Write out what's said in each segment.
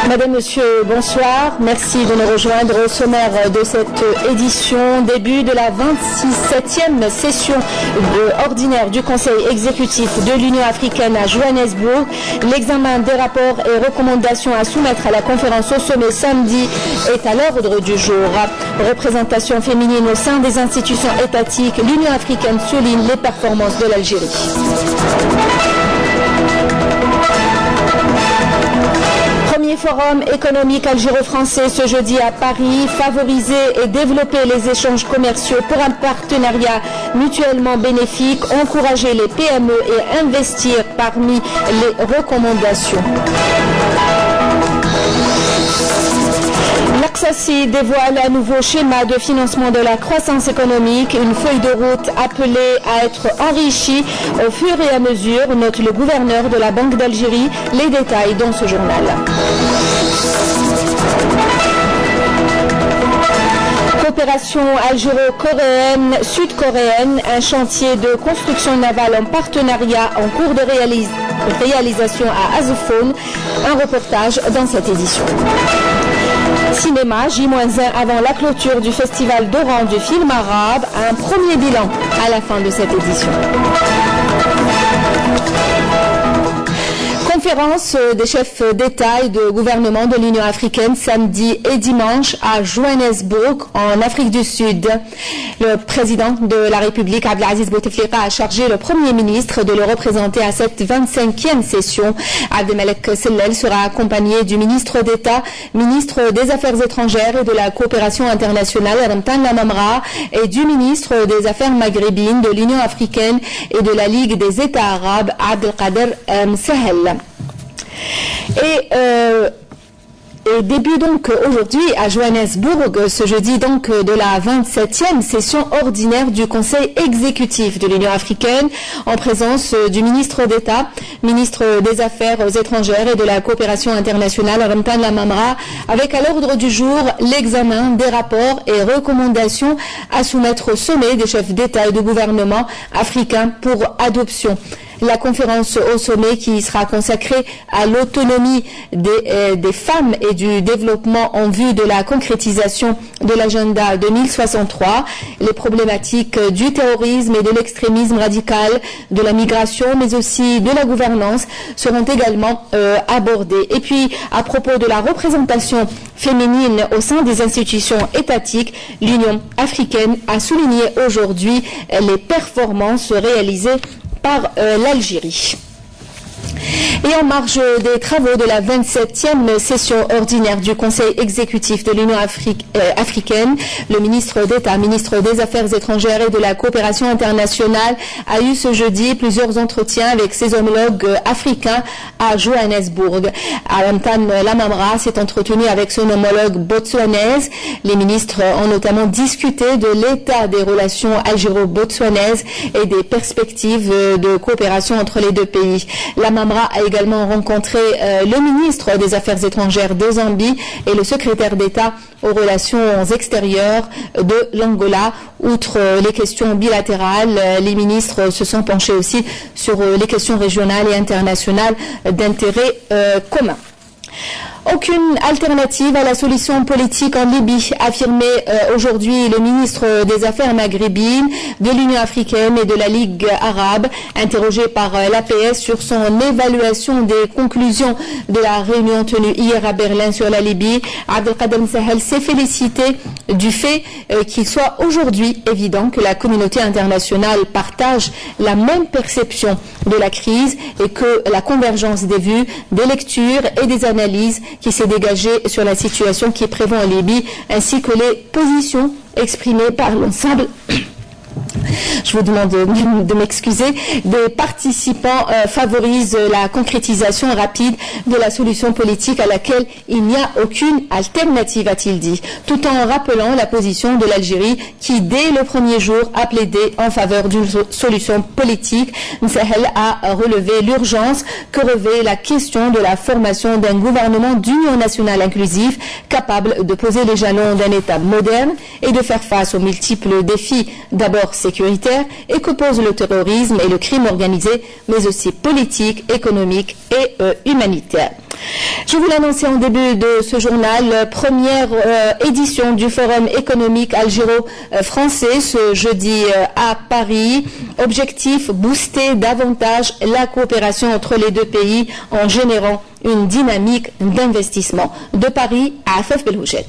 Madame, Monsieur, bonsoir. Merci de nous rejoindre au sommaire de cette édition. Début de la 27e session ordinaire du Conseil exécutif de l'Union africaine à Johannesburg. L'examen des rapports et recommandations à soumettre à la conférence au sommet samedi est à l'ordre du jour. Représentation féminine au sein des institutions étatiques, l'Union africaine souligne les performances de l'Algérie. Premier forum économique algéro-français ce jeudi à Paris, favoriser et développer les échanges commerciaux pour un partenariat mutuellement bénéfique, encourager les PME et investir parmi les recommandations. L'Axassi dévoile un nouveau schéma de financement de la croissance économique, une feuille de route appelée à être enrichie au fur et à mesure, note le gouverneur de la Banque d'Algérie. Les détails dans ce journal. Coopération algéro-coréenne, sud-coréenne, un chantier de construction navale en partenariat en cours de réalisation à Azophone. Un reportage dans cette édition. Cinéma, J-1 avant la clôture du festival d'Oran du film arabe, un premier bilan à la fin de cette édition. Conférence des chefs d'État et de gouvernement de l'Union africaine samedi et dimanche à Johannesburg en Afrique du Sud. Le président de la République, Abdelaziz Bouteflika, a chargé le Premier ministre de le représenter à cette 25e session. Abdelmalek Sellel sera accompagné du ministre d'État, ministre des Affaires étrangères et de la coopération internationale, Ramtan Lamamra, et du ministre des Affaires maghrébines de l'Union africaine et de la Ligue des États arabes, Abdelkader Msahel. Et début donc aujourd'hui à Johannesburg, ce jeudi donc de la 27e session ordinaire du Conseil exécutif de l'Union africaine en présence du ministre d'État, ministre des Affaires étrangères et de la coopération internationale, Ramtan Lamamra, avec à l'ordre du jour l'examen des rapports et recommandations à soumettre au sommet des chefs d'État et de gouvernement africains pour adoption. La conférence au sommet qui sera consacrée à l'autonomie des femmes et du développement en vue de la concrétisation de l'agenda 2063, les problématiques du terrorisme et de l'extrémisme radical, de la migration, mais aussi de la gouvernance seront également abordées. Et puis, à propos de la représentation féminine au sein des institutions étatiques, l'Union africaine a souligné aujourd'hui les performances réalisées par l'Algérie. Et en marge des travaux de la 27e session ordinaire du Conseil exécutif de l'Union africaine, le ministre d'État, ministre des Affaires étrangères et de la coopération internationale, a eu ce jeudi plusieurs entretiens avec ses homologues africains à Johannesburg. Ramtan Lamamra s'est entretenu avec son homologue botswanaise. Les ministres ont notamment discuté de l'état des relations algéro-botswanaises et des perspectives de coopération entre les deux pays. Lamamra a également rencontré le ministre des Affaires étrangères de Zambie et le secrétaire d'État aux relations extérieures de l'Angola. Outre les questions bilatérales, les ministres se sont penchés aussi sur les questions régionales et internationales d'intérêt commun. Aucune alternative à la solution politique en Libye, affirmait aujourd'hui le ministre des Affaires maghrébines de l'Union africaine et de la Ligue arabe, interrogé par l'APS sur son évaluation des conclusions de la réunion tenue hier à Berlin sur la Libye. Abdelkader Msahel s'est félicité du fait qu'il soit aujourd'hui évident que la communauté internationale partage la même perception de la crise et que la convergence des vues, des lectures et des analyses qui s'est dégagée sur la situation qui prévaut en Libye, ainsi que les positions exprimées par l'ensemble. Je vous demande de m'excuser. Des participants favorisent la concrétisation rapide de la solution politique à laquelle il n'y a aucune alternative, a-t-il dit, tout en rappelant la position de l'Algérie qui, dès le premier jour, a plaidé en faveur d'une solution politique. Msahel a relevé l'urgence que revêt la question de la formation d'un gouvernement d'union nationale inclusif capable de poser les jalons d'un État moderne et de faire face aux multiples défis, d'abord sécuritaire et que posent le terrorisme et le crime organisé, mais aussi politique, économique et humanitaire. Je vous l'annonçais en début de ce journal, première édition du Forum économique algéro-français ce jeudi à Paris. Objectif, booster davantage la coopération entre les deux pays en générant une dynamique d'investissement. De Paris à Afaf Belhoujet.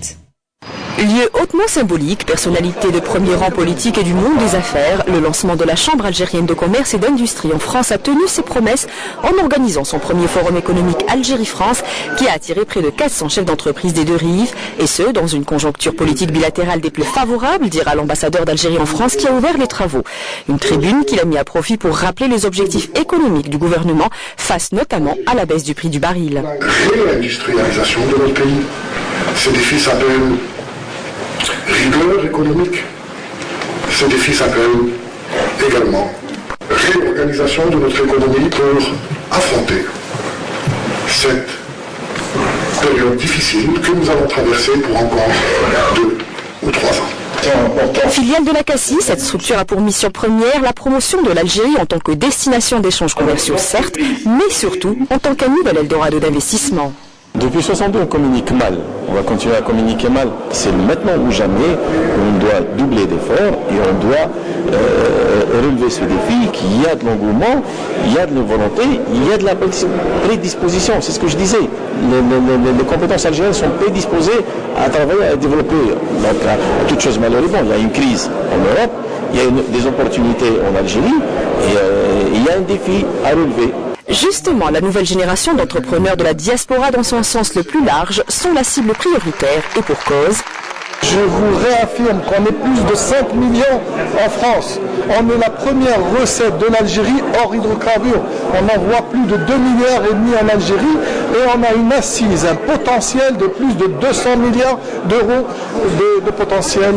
Lieu hautement symbolique, personnalité de premier rang politique et du monde des affaires, le lancement de la Chambre algérienne de commerce et d'industrie en France a tenu ses promesses en organisant son premier forum économique Algérie-France qui a attiré près de 400 chefs d'entreprise des deux rives, et ce, dans une conjoncture politique bilatérale des plus favorables, dira l'ambassadeur d'Algérie en France qui a ouvert les travaux. Une tribune qu'il a mis à profit pour rappeler les objectifs économiques du gouvernement face notamment à la baisse du prix du baril. Réindustrialisation de notre pays. Ces défis s'appellent rigueur économique. Ces défis s'appellent également réorganisation de notre économie pour affronter cette période difficile que nous allons traverser pour encore 2 ou 3 ans. Filiale de la CACI, cette structure a pour mission première la promotion de l'Algérie en tant que destination d'échanges commerciaux, certes, mais surtout en tant qu'un nouvel Eldorado d'investissement. Depuis 62, on communique mal. On va continuer à communiquer mal. C'est maintenant ou jamais où on doit doubler d'efforts et on doit relever ce défi, qu'il y a de l'engouement, il y a de la volonté, il y a de la prédisposition. C'est ce que je disais. Les compétences algériennes sont prédisposées à travailler, à développer. Donc, toute chose malheureuse, il y a une crise en Europe, il y a des opportunités en Algérie et il y a un défi à relever. Justement, la nouvelle génération d'entrepreneurs de la diaspora dans son sens le plus large sont la cible prioritaire et pour cause. Je vous réaffirme qu'on est plus de 5 millions en France. On est la première recette de l'Algérie hors hydrocarbures. On envoie plus de 2,5 milliards en Algérie et on a une assise, un potentiel de plus de 200 milliards d'euros de potentiel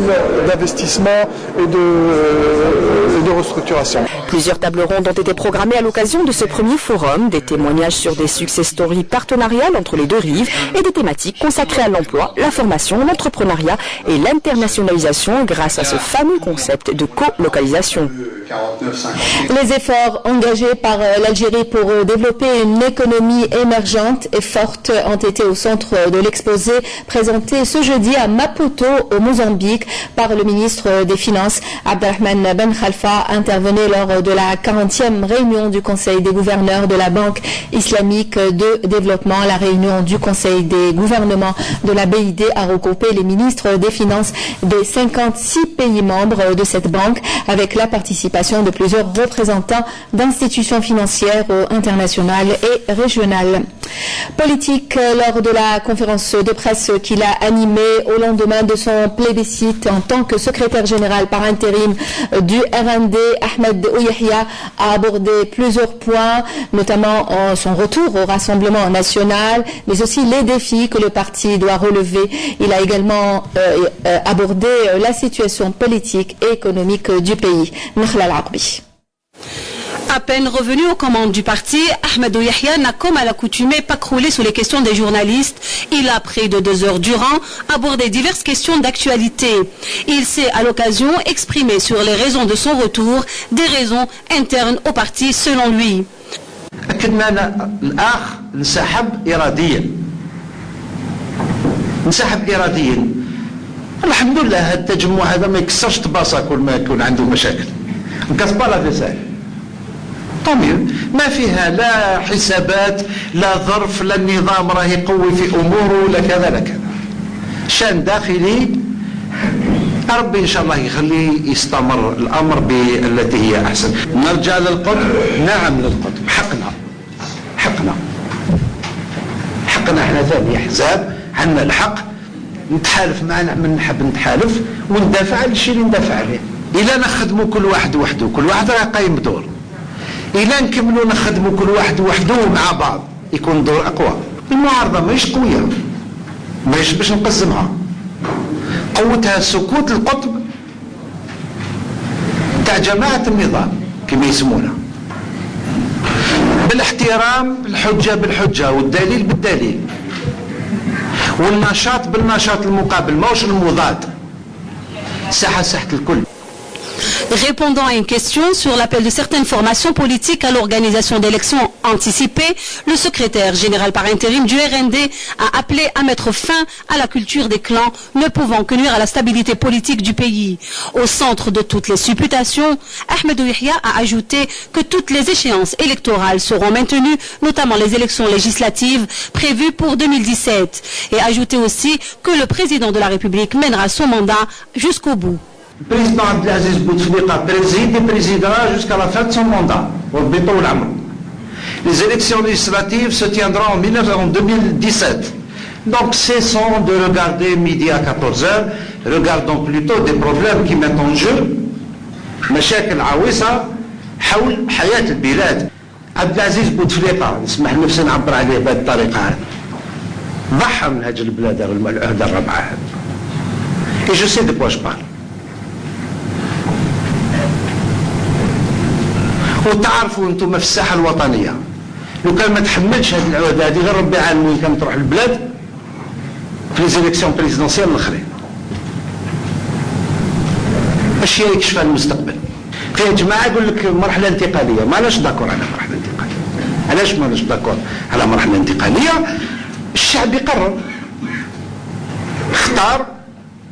d'investissement et de restructuration. Plusieurs tables rondes ont été programmées à l'occasion de ce premier forum, des témoignages sur des success stories partenariales entre les deux rives et des thématiques consacrées à l'emploi, la formation, l'entrepreneuriat et l'internationalisation grâce à ce fameux concept de co-localisation. Les efforts engagés par l'Algérie pour développer une économie émergente et forte ont été au centre de l'exposé présenté ce jeudi à Maputo, au Mozambique, par le ministre des Finances, Abdelrahman Ben Khalfa, intervenait lors de la 40e réunion du Conseil des gouverneurs de la Banque islamique de développement. La réunion du Conseil des gouvernements de la BID a regroupé les ministres des Finances des 56 pays membres de cette banque, avec la participation de plusieurs représentants d'institutions financières internationales et régionales. Politique, lors de la conférence de presse qu'il a animée au lendemain de son plébiscite en tant que secrétaire général par intérim du RND, Ahmed Ouyahia a abordé plusieurs points, notamment son retour au Rassemblement national, mais aussi les défis que le parti doit relever. Il a également abordé la situation politique et économique du pays. À peine revenu aux commandes du parti, Ahmed Ouyahia n'a comme à l'accoutumée pas croulé sous les questions des journalistes. Il a, près de 2 heures durant, abordé diverses questions d'actualité. Il s'est à l'occasion exprimé sur les raisons de son retour, des raisons internes au parti selon lui. Alhamdulillah, التجمع هذا ما يكسرش طباسة كل ما يكون عنده مشاكل. مكسبالة في سهل. طمير ما فيها لا حسابات لا ظرف لا النظام راه يقوي في أموره لا كذا لا كذا. شان داخلي ربي إن شاء الله يخليه يستمر الأمر بالتي هي أحسن. نرجع للقطب، نعم للقطب، حقنا احنا ثاني أحزاب، عندنا الحق نتحالف معنا من نحب نتحالف وندافع على الشيء اللي ندافع عليه. إلا نخدموا كل واحد وحده، كل واحد راه قايم بدور. إلا نكملوا نخدموا كل واحد وحده مع بعض يكون دور أقوى. المعارضة ماهيش قوية، ماهيش باش نقسمها. قوتها سكوت القطب تاع جماعة النظام كما يسمونها. بالاحترام، الحجة بالحجة والدليل بالدليل. والنشاط بالنشاط المقابل، ماهوش المضاد. ساحة الكل. Répondant à une question sur l'appel de certaines formations politiques à l'organisation d'élections anticipées, le secrétaire général par intérim du RND a appelé à mettre fin à la culture des clans ne pouvant que nuire à la stabilité politique du pays. Au centre de toutes les supputations, Ahmedou Yahya a ajouté que toutes les échéances électorales seront maintenues, notamment les élections législatives prévues pour 2017, et ajouté aussi que le président de la République mènera son mandat jusqu'au bout. Le président Abdelaziz Bouteflika préside et présidera jusqu'à la fin de son mandat. Les élections législatives se tiendront en 2017. Donc cessons de regarder midi à 14h, regardons plutôt des problèmes qui mettent en jeu مشاكل عويصة حول حياة البلاد. Abdelaziz Bouteflika نسمح نفسي نعبر عليه بهذه الطريقة هذه ضحى من هذه البلاد العهدة الرابعة هذه. Et je sais de quoi je parle. وتعرفوا انتم في الساحه الوطنيه لو كان ما تحملش هذه العهده هذه غير ربي عالم وين كانت تروح البلاد في لي زيليكسيون بريزيدونسيال الاخرين. اشياء يكشفها المستقبل. فيها جماعه يقول لك مرحله انتقاليه، ماناش داكور على مرحله انتقاليه. علاش ماناش داكور على مرحله انتقاليه؟ الشعب يقرر. اختار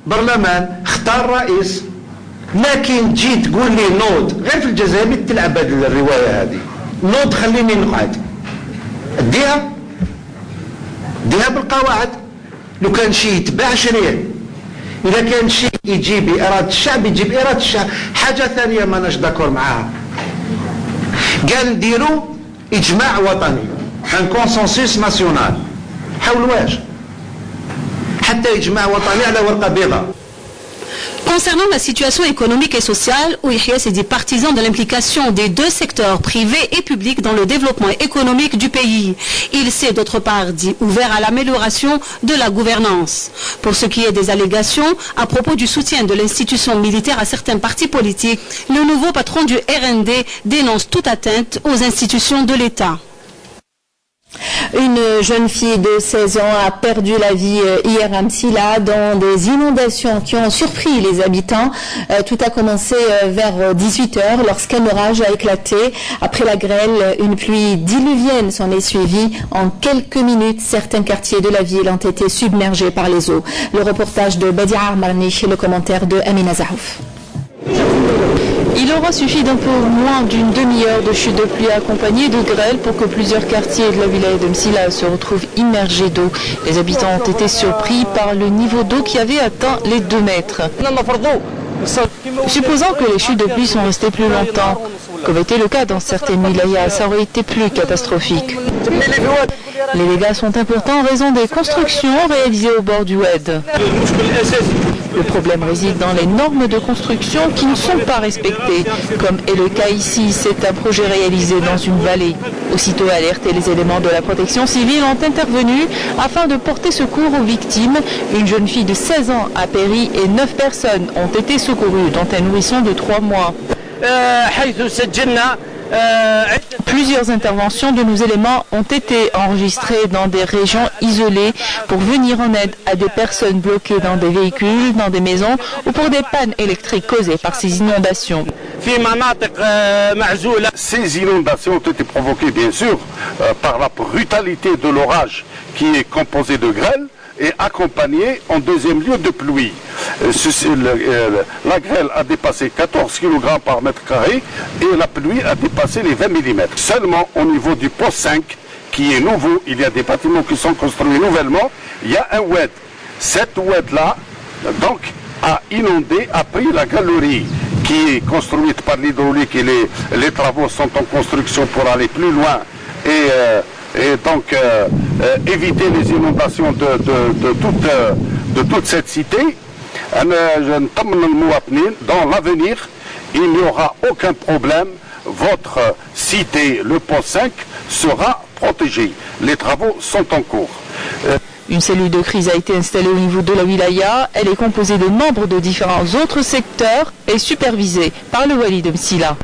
برلمان، اختار رئيس. لكن تجي تقول لي نوض غير في الجزائر تلعب هذه الروايه هذه نوض خليني نقعد اديها بالقواعد. لو كان شيء يتباع شريه، اذا كان شيء يجي باراده الشعب يجي باراده الشعب. حاجه ثانيه ما ناش داكور معاها، قال نديروا اجماع وطني ان كونسنسوس ناسيونال. حول واش؟ حتى اجماع وطني على ورقه بيضاء. Concernant la situation économique et sociale, Yahya s'est dit partisan de l'implication des deux secteurs privés et publics dans le développement économique du pays. Il s'est d'autre part dit ouvert à l'amélioration de la gouvernance. Pour ce qui est des allégations à propos du soutien de l'institution militaire à certains partis politiques, le nouveau patron du RND dénonce toute atteinte aux institutions de l'État. Une jeune fille de 16 ans a perdu la vie hier à Msila dans des inondations qui ont surpris les habitants. Tout a commencé vers 18h lorsqu'un orage a éclaté. Après la grêle, une pluie diluvienne s'en est suivie. En quelques minutes, certains quartiers de la ville ont été submergés par les eaux. Le reportage de Badia Armarni et le commentaire de Amina Zahouf. Il aura suffi d'un peu moins d'une demi-heure de chute de pluie accompagnée de grêle pour que plusieurs quartiers de la wilaya de Msila se retrouvent immergés d'eau. Les habitants ont été surpris par le niveau d'eau qui avait atteint les 2 mètres. Supposant que les chutes de pluie sont restées plus longtemps, comme était le cas dans certaines wilayas, ça aurait été plus catastrophique. Les dégâts sont importants en raison des constructions réalisées au bord du Oued. Le problème réside dans les normes de construction qui ne sont pas respectées, comme est le cas ici. C'est un projet réalisé dans une vallée. Aussitôt alertés, les éléments de la protection civile ont intervenu afin de porter secours aux victimes. Une jeune fille de 16 ans a péri et 9 personnes ont été secourues, dont un nourrisson de 3 mois. Plusieurs interventions de nos éléments ont été enregistrées dans des régions isolées pour venir en aide à des personnes bloquées dans des véhicules, dans des maisons ou pour des pannes électriques causées par ces inondations. Ces inondations ont été provoquées bien sûr par la brutalité de l'orage qui est composé de grêle et accompagné en deuxième lieu de pluie. La grêle a dépassé 14 kg par mètre carré et la pluie a dépassé les 20 mm. Seulement au niveau du poste 5, qui est nouveau, il y a des bâtiments qui sont construits nouvellement, il y a un oued. Cet oued-là, donc, a inondé, a pris la galerie qui est construite par l'hydraulique et les travaux sont en construction pour aller plus loin et donc éviter les inondations de toute cette cité. Dans l'avenir, il n'y aura aucun problème. Votre cité, le poste 5, sera protégée. Les travaux sont en cours. Une cellule de crise a été installée au niveau de la wilaya. Elle est composée de membres de différents autres secteurs et supervisée par le wali de Msila.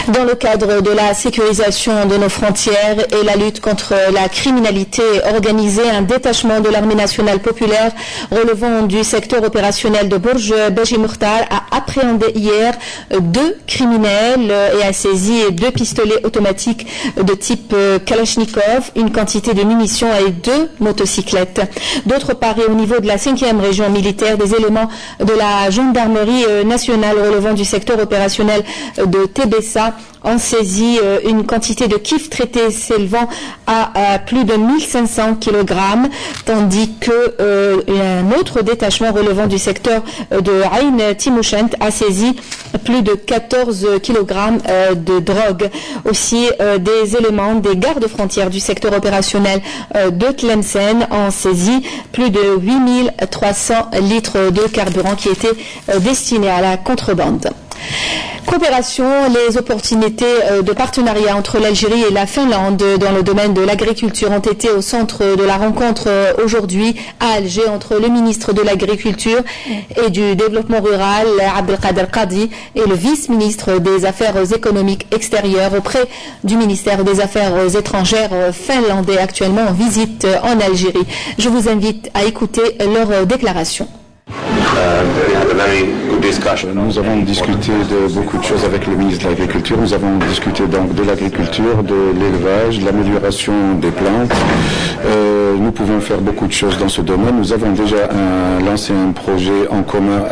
Dans le cadre de la sécurisation de nos frontières et la lutte contre la criminalité organisée, un détachement de l'armée nationale populaire relevant du secteur opérationnel de Bourj Beji Mokhtar a appréhendé hier 2 criminels et a saisi 2 pistolets automatiques de type Kalachnikov, une quantité de munitions et 2 motocyclettes. D'autre part, et au niveau de la 5e région militaire, des éléments de la gendarmerie nationale relevant du secteur opérationnel de Tébessa ont saisi une quantité de kif traités s'élevant à plus de 1500 kg, tandis que un autre détachement relevant du secteur de Aïn Timouchent a saisi plus de 14 kg de drogue. Aussi, des éléments des gardes-frontières du secteur opérationnel de Tlemcen ont saisi plus de 8300 litres de carburant qui étaient destinés à la contrebande. Coopération, les opportunités de partenariat entre l'Algérie et la Finlande dans le domaine de l'agriculture ont été au centre de la rencontre aujourd'hui à Alger entre le ministre de l'Agriculture et du Développement rural, Abdelkader Qadi, et le vice-ministre des Affaires économiques extérieures auprès du ministère des Affaires étrangères finlandais actuellement en visite en Algérie. Je vous invite à écouter leur déclaration. Nous avons discuté de beaucoup de choses avec le ministre de l'Agriculture. Nous avons discuté donc de l'agriculture, de l'élevage, de l'amélioration des plantes. Nous pouvons faire beaucoup de choses dans ce domaine. Nous avons déjà lancé un projet en commun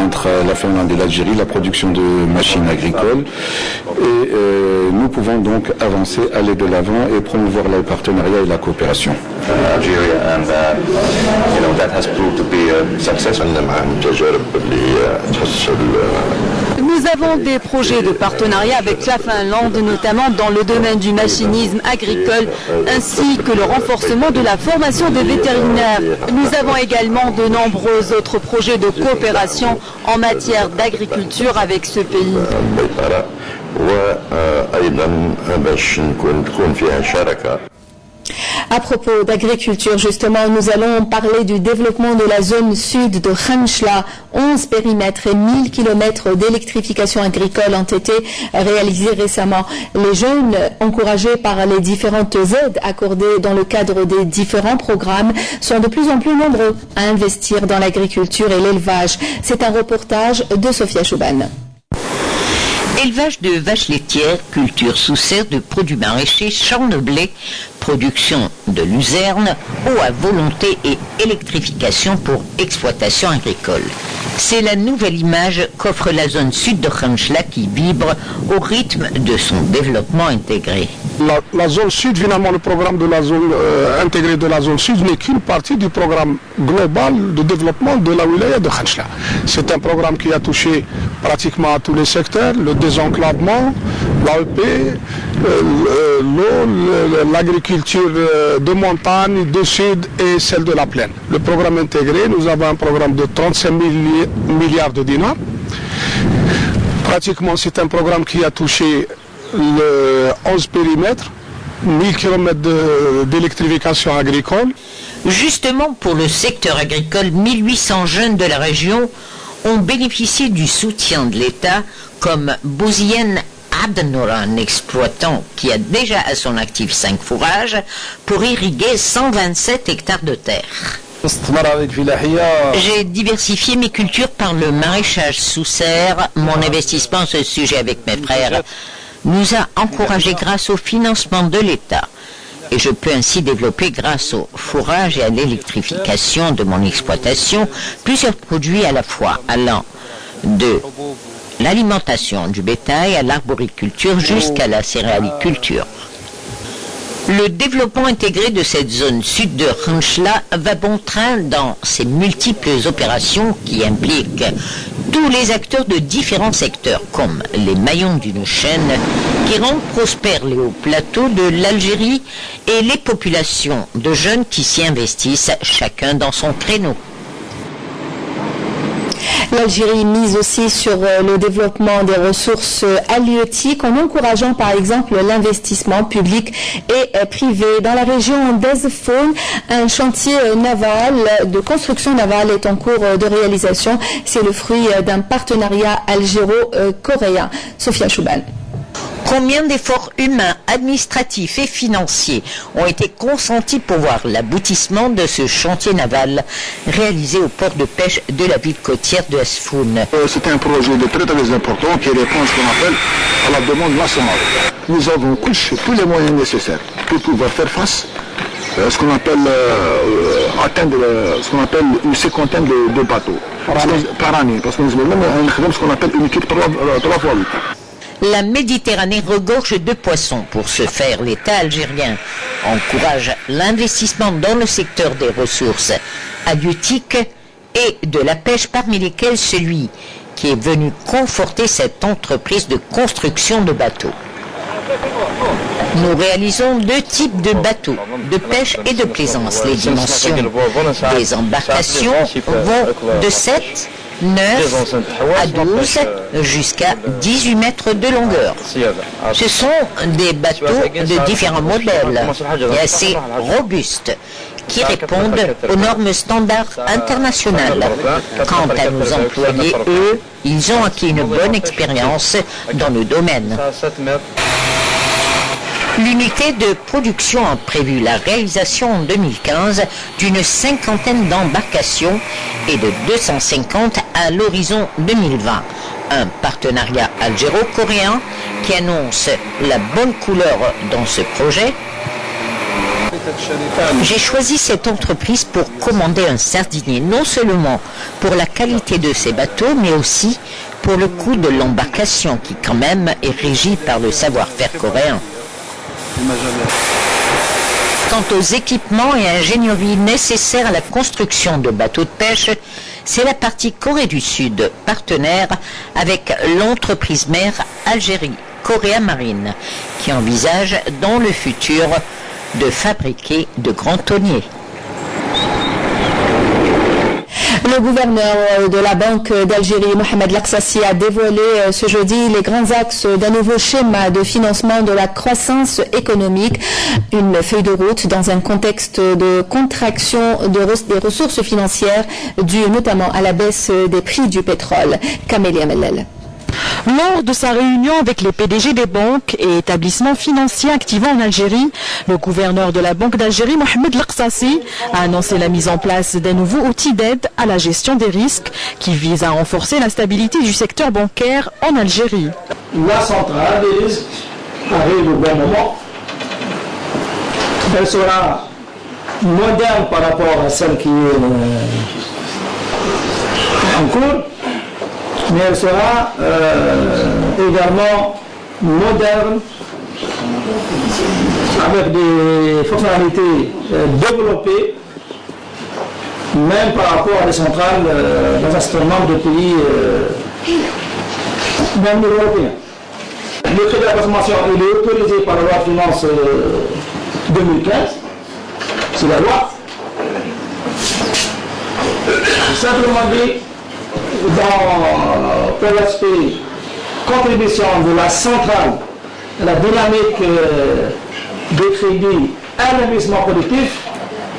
entre la Finlande et l'Algérie, la production de machines agricoles. Et nous pouvons donc avancer, aller de l'avant et promouvoir le partenariat et la coopération. Nous avons des projets de partenariat avec la Finlande, notamment dans le domaine du machinisme agricole, ainsi que le renforcement de la formation des vétérinaires. Nous avons également de nombreux autres projets de coopération en matière d'agriculture avec ce pays. À propos d'agriculture, justement, nous allons parler du développement de la zone sud de Khanchla. 11 périmètres et 1000 km d'électrification agricole ont été réalisés récemment. Les jeunes, encouragés par les différentes aides accordées dans le cadre des différents programmes, sont de plus en plus nombreux à investir dans l'agriculture et l'élevage. C'est un reportage de Sophia Chouban. Élevage de vaches laitières, culture sous serre de produits maraîchers, champs de blé, production de luzerne, eau à volonté et électrification pour exploitation agricole. C'est la nouvelle image qu'offre la zone sud de Khanchla qui vibre au rythme de son développement intégré. La zone sud, finalement, le programme de la zone intégrée de la zone sud n'est qu'une partie du programme global de développement de la wilaya de Khanchla. C'est un programme qui a touché pratiquement à tous les secteurs, le désenclavement, l'AEP, l'eau, l'agriculture de montagne, de sud et celle de la plaine. Le programme intégré, nous avons un programme de 35 milliards de dinars. Pratiquement, c'est un programme qui a touché le 11 périmètres, 1000 km d'électrification agricole. Justement, pour le secteur agricole, 1800 jeunes de la région ont bénéficié du soutien de l'État, comme Bouzienne Abdenoura, un exploitant qui a déjà à son actif 5 fourrages pour irriguer 127 hectares de terre. J'ai diversifié mes cultures par le maraîchage sous serre. Mon investissement à ce sujet avec mes frères nous a encouragés grâce au financement de l'État. Et je peux ainsi développer, grâce au fourrage et à l'électrification de mon exploitation, plusieurs produits à la fois, allant de l'alimentation du bétail à l'arboriculture jusqu'à la céréaliculture. Le développement intégré de cette zone sud de Khanchla va bon train dans ses multiples opérations qui impliquent tous les acteurs de différents secteurs, comme les maillons d'une chaîne qui rendent prospères les hauts plateaux de l'Algérie et les populations de jeunes qui s'y investissent, chacun dans son créneau. L'Algérie mise aussi sur le développement des ressources halieutiques en encourageant par exemple l'investissement public et privé. Dans la région d'Ezfoun, un chantier naval de construction navale est en cours de réalisation. C'est le fruit d'un partenariat algéro-coréen. Sophia Chouban. Combien d'efforts humains, administratifs et financiers ont été consentis pour voir l'aboutissement de ce chantier naval réalisé au port de pêche de la ville côtière de Asfoun? C'est un projet de très très important qui répond à ce qu'on appelle à la demande nationale. Nous avons tous les moyens nécessaires pour pouvoir faire face à ce qu'on appelle atteindre ce qu'on appelle une cinquantaine de bateaux par année, parce que nous avons même ce qu'on appelle une équipe 3 fois 8. La Méditerranée regorge de poissons. Pour ce faire, l'État algérien encourage l'investissement dans le secteur des ressources halieutiques et de la pêche, parmi lesquels celui qui est venu conforter cette entreprise de construction de bateaux. Nous réalisons 2 types de bateaux, de pêche et de plaisance. Les dimensions des embarcations vont de 7, 9 à 12 jusqu'à 18 mètres de longueur. Ce sont des bateaux de différents modèles et assez robustes qui répondent aux normes standards internationales. Quant à nos employés, eux, ils ont acquis une bonne expérience dans le domaine. L'unité de production a prévu la réalisation en 2015 d'une 50aine d'embarcations et de 250 à l'horizon 2020. Un partenariat algéro-coréen qui annonce la bonne couleur dans ce projet. J'ai choisi cette entreprise pour commander un sardinier, non seulement pour la qualité de ces bateaux, mais aussi pour le coût de l'embarcation qui quand même est régi par le savoir-faire coréen. Quant aux équipements et ingénieries nécessaires à la construction de bateaux de pêche, c'est la partie Corée du Sud, partenaire avec l'entreprise mère Algérie Korea Marine, qui envisage dans le futur de fabriquer de grands tonniers. Le gouverneur de la Banque d'Algérie, Mohamed Laksassi, a dévoilé ce jeudi les grands axes d'un nouveau schéma de financement de la croissance économique, une feuille de route dans un contexte de contraction des ressources financières due notamment à la baisse des prix du pétrole. Camélia Mellel. Lors de sa réunion avec les PDG des banques et établissements financiers activant en Algérie, le gouverneur de la Banque d'Algérie, Mohamed Laksassi, a annoncé la mise en place d'un nouveau outil d'aide à la gestion des risques qui vise à renforcer la stabilité du secteur bancaire en Algérie. La centrale des risques arrive au bon moment. Elle sera moderne par rapport à celle qui est en cours, mais elle sera également moderne avec des fonctionnalités développées, même par rapport à des centrales dans un certain nombre de pays, même européens. Le crédit à la consommation il est autorisé par la loi de finances 2015, c'est la loi. Simplement dit, dans l'aspect contribution de la centrale, la dynamique des crédits à l'investissement productif,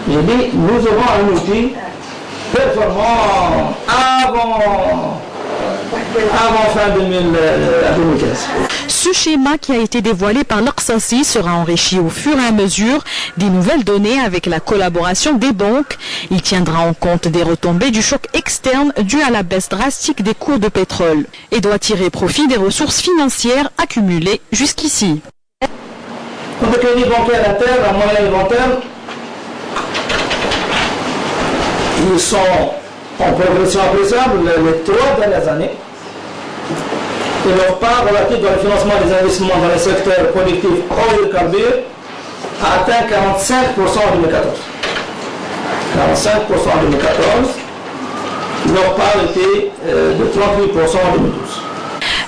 j'ai dit, nous aurons un outil performant avant fin 2015. Ce schéma qui a été dévoilé par Laksassi sera enrichi au fur et à mesure des nouvelles données avec la collaboration des banques. Il tiendra en compte des retombées du choc externe dû à la baisse drastique des cours de pétrole et doit tirer profit des ressources financières accumulées jusqu'ici. Pour le crédit bancaire interne, à moyen et long terme, ils sont en progression appréciable les 3 dernières années. Et leur part relative dans le financement des investissements dans les secteurs productifs hydrocarbures a atteint 45% en 2014. 45% en 2014. Leur part était de 38% en 2012.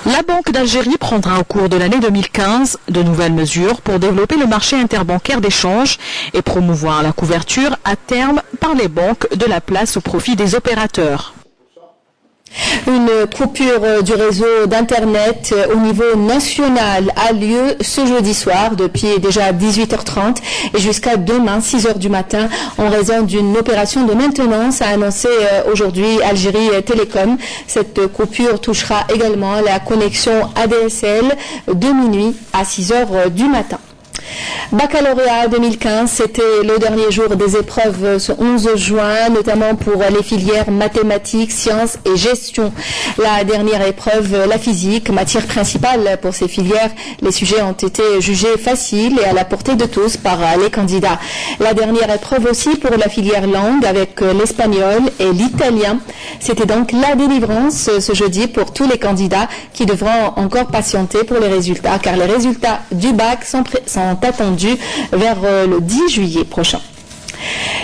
La Banque d'Algérie prendra au cours de l'année 2015 de nouvelles mesures pour développer le marché interbancaire d'échange et promouvoir la couverture à terme par les banques de la place au profit des opérateurs. Une coupure du réseau d'Internet au niveau national a lieu ce jeudi soir depuis déjà 18h30 et jusqu'à demain 6h du matin en raison d'une opération de maintenance, a annoncé aujourd'hui Algérie Télécom. Cette coupure touchera également la connexion ADSL de minuit à 6h du matin. Baccalauréat 2015, c'était le dernier jour des épreuves ce 11 juin, notamment pour les filières mathématiques, sciences et gestion. La dernière épreuve, la physique, matière principale pour ces filières, les sujets ont été jugés faciles et à la portée de tous par les candidats. La dernière épreuve aussi pour la filière langue avec l'espagnol et l'italien. C'était donc la délivrance ce jeudi pour tous les candidats qui devront encore patienter pour les résultats, car les résultats du bac sont attendus vers le 10 juillet prochain.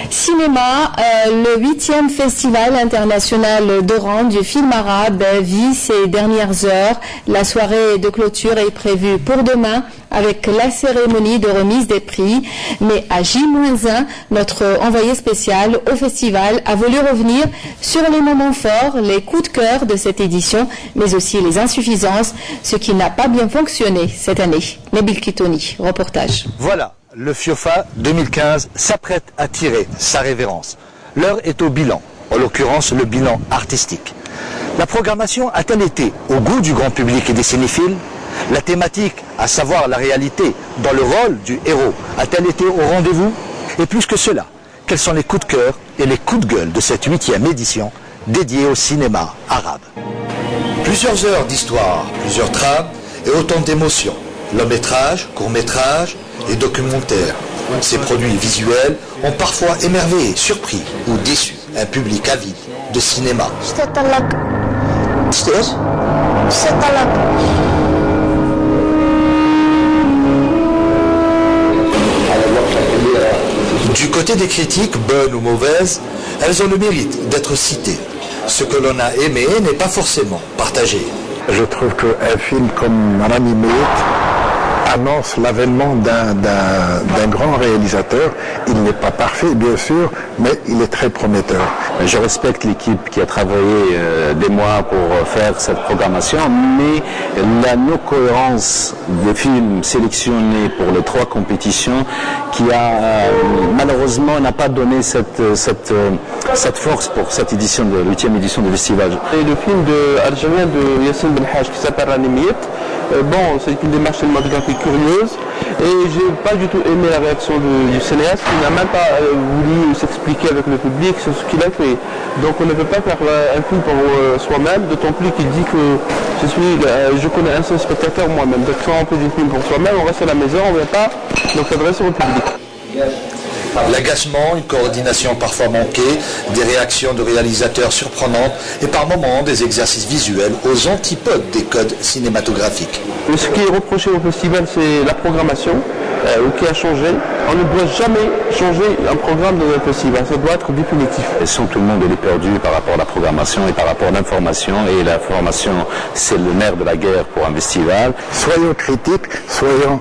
Cinéma, le 8e festival international d'Oran du film arabe vit ses dernières heures. La soirée de clôture est prévue pour demain avec la cérémonie de remise des prix. Mais à J-1, notre envoyé spécial au festival a voulu revenir sur les moments forts, les coups de cœur de cette édition, mais aussi les insuffisances, ce qui n'a pas bien fonctionné cette année. Nabil Kitoni, reportage. Voilà. Le FIOFA 2015 s'apprête à tirer sa révérence. L'heure est au bilan, en l'occurrence le bilan artistique. La programmation a-t-elle été au goût du grand public et des cinéphiles? La thématique, à savoir la réalité, dans le rôle du héros, a-t-elle été au rendez-vous? Et plus que cela, quels sont les coups de cœur et les coups de gueule de cette 8e édition dédiée au cinéma arabe? Plusieurs heures d'histoire, plusieurs trames et autant d'émotions. Long métrage, court métrage et documentaire. Ces produits visuels ont parfois émerveillé, surpris ou déçu un public avide de cinéma. Du côté des critiques, bonnes ou mauvaises, elles ont le mérite d'être citées. Ce que l'on a aimé n'est pas forcément partagé. Je trouve qu'un film comme Rami annonce l'avènement d'un grand réalisateur. Il n'est pas parfait, bien sûr, mais il est très prometteur. Je respecte l'équipe qui a travaillé des mois pour faire cette programmation, mais la non-cohérence des films sélectionnés pour les 3 compétitions qui a malheureusement n'a pas donné cette force pour cette édition de 8e édition du festival. Et le film algérien de Yassine Benhaj qui s'appelle Ranimiyet, bon, c'est une démarche cinématographique curieuse et j'ai pas du tout aimé la réaction du cinéaste qui n'a même pas voulu s'expliquer avec le public sur ce qu'il a fait. Donc on ne peut pas faire un film pour soi-même, d'autant plus qu'il dit que je connais un seul spectateur moi-même. Donc quand on fait des films pour soi-même, on reste à la maison, on ne vient pas donc s'adresser au public. L'agacement, une coordination parfois manquée, des réactions de réalisateurs surprenantes et par moments des exercices visuels aux antipodes des codes cinématographiques. Ce qui est reproché au festival, c'est la programmation qui a changé. On ne doit jamais changer un programme dans un festival, ça doit être définitif. Et sans tout le monde est perdu par rapport à la programmation et par rapport à l'information. Et l'information, c'est le nerf de la guerre pour un festival. Soyons critiques, soyons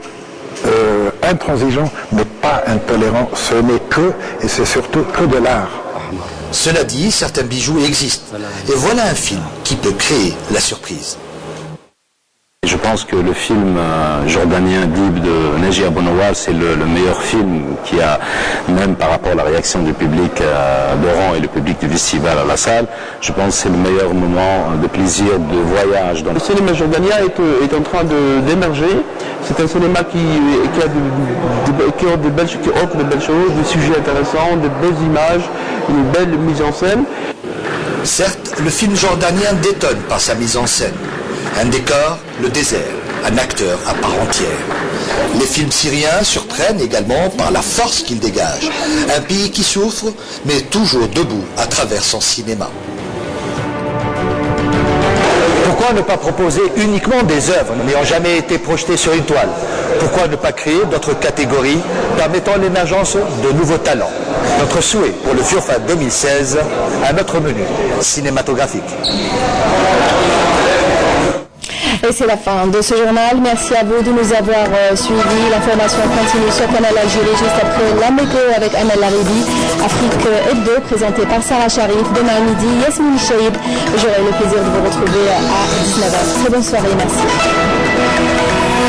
intransigeants, mais pas intolérants. Ce n'est que, et c'est surtout que de l'art. Cela dit, certains bijoux existent. Et voilà un film qui peut créer la surprise. Je pense que le film jordanien Dib de Neji Abounoar, c'est le meilleur film qui a, même par rapport à la réaction du public d'Oran et le public du festival à la salle, je pense que c'est le meilleur moment de plaisir, de voyage. Le cinéma jordanien est en train d'émerger. C'est un cinéma qui offre de belles choses, des sujets intéressants, de belles images, une belle mise en scène. Certes, le film jordanien détonne par sa mise en scène. Un décor, le désert, un acteur à part entière. Les films syriens surprennent également par la force qu'ils dégagent. Un pays qui souffre, mais toujours debout à travers son cinéma. Pourquoi ne pas proposer uniquement des œuvres n'ayant jamais été projetées sur une toile? Pourquoi ne pas créer d'autres catégories permettant l'émergence de nouveaux talents? Notre souhait pour le FIOFA 2016, un autre menu cinématographique. Et c'est la fin de ce journal. Merci à vous de nous avoir suivis. L'information continue sur Canal Algérie juste après la météo avec Amel Laribi. Afrique Hebdo présenté par Sarah Sharif. Demain à midi, Yasmine Chaïb. J'aurai le plaisir de vous retrouver à 19h. Très bonne soirée. Merci.